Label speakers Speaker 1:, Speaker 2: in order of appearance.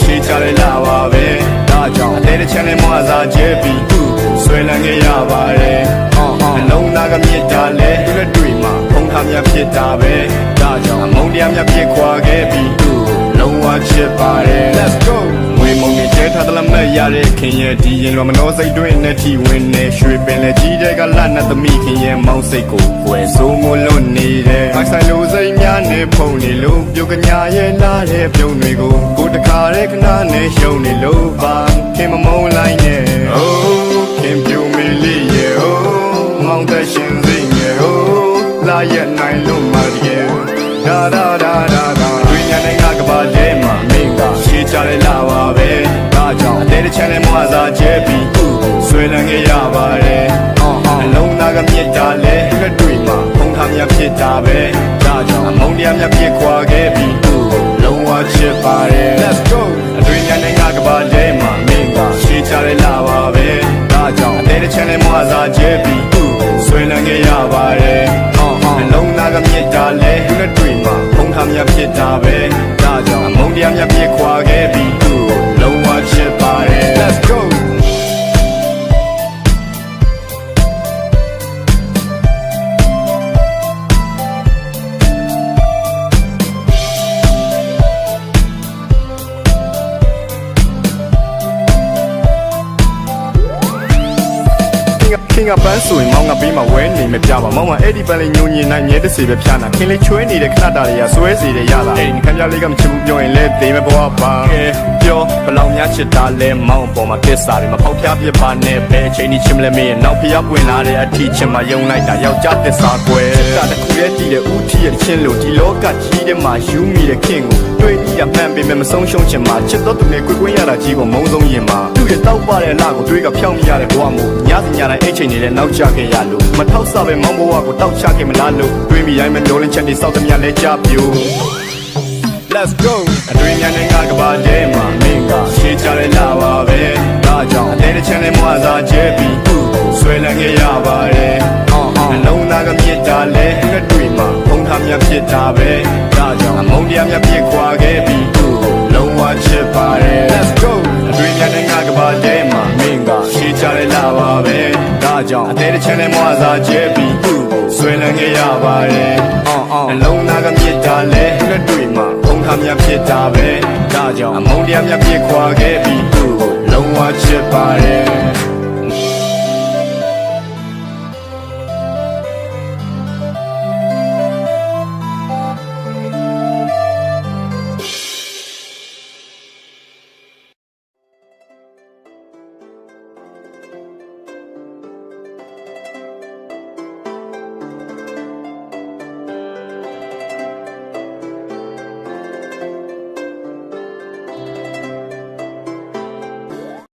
Speaker 1: ရှေးချလေလာပါပဲဒါကြောင့်အသေးတစ်ချမ်းလေးမွာစားကျဲပြီးသူ့ကိုဆွဲလန်းခဲ့ရပါတယ်အလုံးသားကမြစ်တာလဲသူနဲ့တွေ့မှာဖုံးထားမြဖြစ်တာပဲဒါကြောင့်အမုန်းတရားမြဖြစ်ခွာခဲ့ပြီးသူ့ကိုလုံးဝချစ်ပါတယ် Let's go ငွေမုံနဲ့ကျဲထားသလားမရတဲ့ခင်ရဲ့ဒီရင်လောမနှောစိတ်တွင်းနဲ့ထီဝင်နေရွှေပင်လေကြီးတဲ့ကလတ်နဲ့သမီးခင်ရဲ့မောင်းစိတ်ကိုကွယ်ဆိုးမလွတ်နေတယ်မိုက်ဆိုင်လိုစိတ်များနဲ့ဖုန်နေလို့ပြုတ်ကညာရဲ့လာတဲ့ပြုံးတွေကိုကိုတခါတဲ့ခဏနဲ့ရှုံနေလို့ပါခင်မမုန်းလိုက်နဲ့ Oh ခင်ပြုံးမီလေးရဲ့ Oh မောင်းတဲ့ရှင်စိတ်ရဲ့ Oh လာရဲ့နိုင်လို့မရရဲ့ဒါတွင်ညာနဲ့ငါကပါလဲမှာမင်းကရှေးချလေလာပါပဲဒါကြောင့်အသေးတစ်ချမ်းနဲ့မွာစားကျဲပြီးသူ့ကိုဆွဲလန်းခဲ့ရပါတယ်အလုံးသားကမြစ်တာလဲသူနဲ့တွေ့မှာဖုံးထားမြဖြစ်တာပဲဒါကြောင့်အမုန်းတရားမြဖြစ်ခွာခဲ့ပြီးသူ့ကိုလုံးဝချစ်ပါတယ် Let's go အတွင်ညာနဲ့ငါကပါလဲမှာမင်းကရှေးချလေလာပါပဲဒါကြောင့်အသေးတစ်ချမ်းနဲ့မွာစားကျဲပြီးသူ့ကိုဆွဲလန်းခဲ့ရပါတယ်အလုံးသားကမြစ်တာလဲသူနဲ့တွေ့မှာဖုံးထားမြဖြစ်တာပဲဒါကြောင့်အမုန်းတရားမြဖြစ်ခွာခဲ့ပြီးသူ့ကိုလုံးဝချစ်ပါတယ် Let's goခင်ကပန်းဆိုရင်မောင်ကပေးမှာဝဲနေမပြပါမောင်ကအဲ့ဒီပန်းလေးညိုညင်နိုင်မြဲတစေပဲဖြာနာခင်လေးချွဲနေတဲ့ခဏတာတွေကဆွဲစီတယ်ရလားအဲ့ဒီခံပြလေးကမချစ်ဘူးပြောရင်လဲသေးပဲဘဝပါပြောဘလောင်များချစ်တာလဲမောင်ပေါ်မှာကစ္စာတွေမဖောက်ဖျားပြပါနဲ့ပဲအချိန်ကြီးချင်မလဲမင်းနောက်ဖျားပွင့်လာတဲ့အထီးချင်မှယုံလိုက်တာယောက်ျားသစ္စာကွယ်စစ်တာတစ်ခုရဲ့တည်တဲ့ဦးထီရဲ့ချင်းလို့ဒီလောကကြီးထဲမှာယူမိတဲ့ခင်ကိုတွေ့ရမှန်ပေမဲ့မဆုံးရှုံးချင်မှာချစ်တော့သူနဲ့ကိုကွင်းရတာကြီးကိုမုံဆုံးရင်မှာသူ့ရဲ့တောက်ပါတဲ့လကိုတွေးကဖြောင်းမိရတဲ့ဘဝမို့ညစီညတိုင်းအိတ်ချိန်နေတဲ့နောက်ကျခဲ့ရလို့မထောက်ဆပဲမောင်းဘဝကိုတောက်ချခဲ့မလားလို့တွေးမိတိုင်းမလို့လင်းချက်တွေစောက်သမျှလဲကြပြို Let's go အတွင်ညာနဲ့ငါကပါလဲမှာမင်းကရှေးချလေလာပါပဲဒါကြောင့်အသေးတစ်ချမ်းနဲ့မွာစားကျဲပြီးသူ့ကိုဆွဲလန်းခဲ့ရပါတယ်အလုံးသားကမြစ်တာလဲသူနဲ့တွေ့မှာဖုံးထားမြဖြစ်တာပဲဒါကြောင့်အမုန်းတရားမြဖြစ်ခွာခဲ့ပြီးသူ့ကိုလုံးဝချစ်ပါတယ် Let's go အတွင်ညာနဲ့ငါကပါလဲမှာမင်းကရှေးချလေလာပါပဲဒါကြောင့်အသေးတစ်ချမ်းနဲ့မွာစားကျဲပြီးသူ့ကိုဆွဲလန်းခဲ့ရပါတယ်အလုံးသားကမြစ်တာလဲသူနဲ့တွေ့မှာဖုံးထားမြဖြစ်တာပဲဒါကြောင့်အမုန်းတရားမြဖြစ်ခွာခဲ့ပြီးသူ့ကိုလုံးဝချစ်ပါတယ်